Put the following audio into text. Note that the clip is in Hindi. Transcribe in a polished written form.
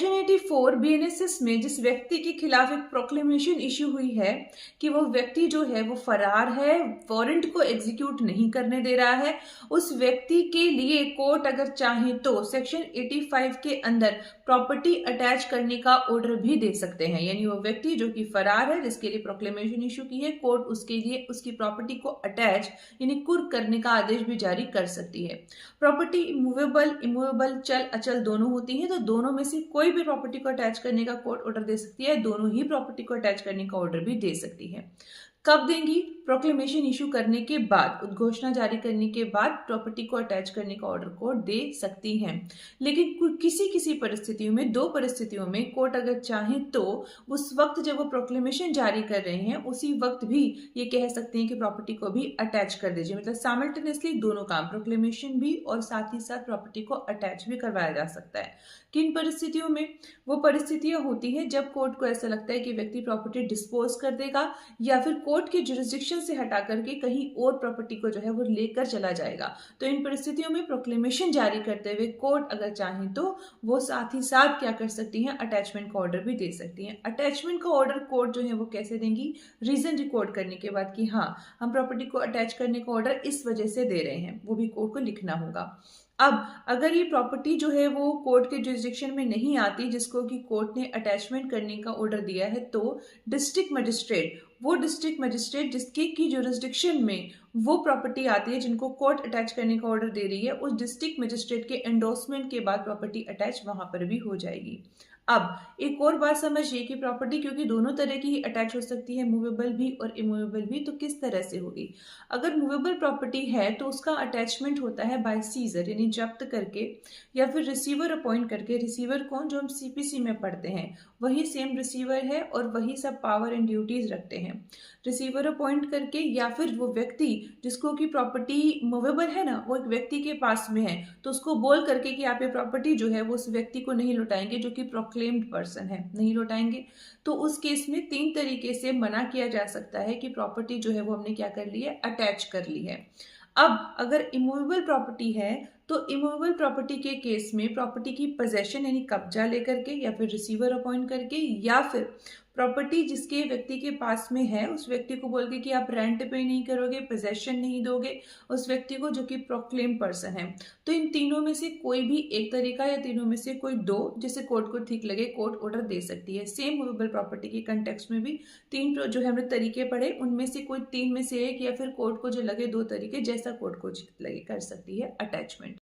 सेक्शन 84 बीएनएसएस में जिस व्यक्ति के खिलाफ एक प्रोक्लेमेशन इशू हुई है कि वो व्यक्ति जो है वो फरार है, वारंट को एग्जीक्यूट नहीं करने दे रहा है, उस व्यक्ति के लिए कोर्ट अगर चाहे तो सेक्शन 85 के अंदर प्रॉपर्टी अटैच करने का ऑर्डर भी दे सकते हैं। यानी वो व्यक्ति जो कि फरार है, जिसके लिए प्रोक्लेमेशन इशू की है, कोर्ट उसके लिए उसकी प्रॉपर्टी को अटैच यानी कुर्क करने का आदेश भी जारी कर सकती है। प्रॉपर्टी मूवेबल, इमूवेबल, चल अचल दोनों होती है, तो दोनों में से कोई भी प्रॉपर्टी को अटैच करने का कोर्ट ऑर्डर दे सकती है, दोनों ही प्रॉपर्टी को अटैच करने का ऑर्डर भी दे सकती है। कब देंगी? प्रोक्लेमेशन इशू करने के बाद, उद्घोषणा जारी करने के बाद प्रॉपर्टी को अटैच करने का ऑर्डर कोर्ट दे सकती हैं। लेकिन किसी किसी परिस्थितियों में, दो परिस्थितियों में कोर्ट अगर चाहे तो उस वक्त जब वो प्रोक्लेमेशन जारी कर रहे हैं उसी वक्त भी ये कह सकते हैं कि प्रॉपर्टी को भी अटैच कर दीजिए। मतलब साइमल्टेनियसली दोनों काम, प्रोक्लेमेशन भी और साथ ही साथ प्रॉपर्टी को अटैच भी करवाया जा सकता है। किन परिस्थितियों में? वो परिस्थितियां होती है जब कोर्ट को ऐसा लगता है कि व्यक्ति प्रॉपर्टी डिस्पोज कर देगा या फिर कोर्ट के जुरिस्डिक्शन से हटा करके कहीं और प्रॉपर्टी को जो है वो लेकर चला जाएगा। तो इन परिस्थितियों में प्रोक्लेमेशन जारी करते हुए कोर्ट अगर चाहे तो वो साथ ही साथ क्या कर सकती हैं? अटैचमेंट का ऑर्डर भी दे सकती हैं। अटैचमेंट का ऑर्डर कोर्ट जो है वो कैसे देंगी? रीजन रिकॉर्ड करने के बाद कि हाँ, हम प्रॉपर्टी को अटैच करने का ऑर्डर इस वजह से दे रहे हैं, वो भी कोर्ट को लिखना होगा। अब अगर ये प्रॉपर्टी जो है वो कोर्ट के जुरिस्डिक्शन में नहीं आती जिसको कि कोर्ट ने अटैचमेंट करने का ऑर्डर दिया है, तो डिस्ट्रिक्ट मजिस्ट्रेट, वो डिस्ट्रिक्ट मजिस्ट्रेट जिसके की जुरिस्डिक्शन में वो प्रॉपर्टी आती है जिनको कोर्ट अटैच करने का ऑर्डर दे रही है, उस डिस्ट्रिक्ट मजिस्ट्रेट के एंडोर्समेंट के बाद प्रॉपर्टी अटैच वहां पर भी हो जाएगी। अब एक और बात समझिए कि प्रॉपर्टी क्योंकि दोनों तरह की अटैच हो सकती है, मूवेबल भी और इमूवेबल भी, तो किस तरह से होगी? अगर मूवेबल प्रॉपर्टी है तो उसका अटैचमेंट होता है बाय सीजर, यानी जब्त करके या फिर रिसीवर अपॉइंट करके। रिसीवर कौन? जो हम सीपीसी में पढ़ते हैं वही सेम रिसीवर है और वही सब पावर एंड ड्यूटीज रखते हैं। रिसीवर अपॉइंट करके या फिर वो व्यक्ति जिसको की प्रॉपर्टी मूवेबल है ना, वो एक व्यक्ति के पास में है, तो उसको बोल करके कि आप ये प्रॉपर्टी जो है वो उस व्यक्ति को नहीं लौटाएंगे जो कि प्रोक्लेम्ड पर्सन है, नहीं लौटाएंगे। तो उस केस में 3 तरीके से मना किया जा सकता है कि प्रॉपर्टी जो है वो हमने क्या कर ली है? अटैच कर ली है। अब अगर इमूवेबल प्रॉपर्टी है तो इमूवेबल प्रॉपर्टी के केस में प्रॉपर्टी की पोजेशन यानी कब्जा लेकर के या फिर रिसीवर अपॉइंट करके या फिर प्रॉपर्टी जिसके व्यक्ति के पास में है उस व्यक्ति को बोल के कि आप रेंट पे नहीं करोगे, पोजेशन नहीं दोगे उस व्यक्ति को जो कि प्रोक्लेम पर्सन है। तो इन तीनों में से कोई भी एक तरीका या तीनों में से कोई दो, जिसे कोर्ट को ठीक लगे, कोर्ट ऑर्डर दे सकती है। सेम मूवेबल प्रॉपर्टी के कंटेक्स्ट में भी 3 जो है हमने तरीके पढ़े, उनमें से कोई 3 में से एक या फिर कोर्ट को जो लगे 2 तरीके, जैसा कोर्ट को लगे कर सकती है अटैचमेंट।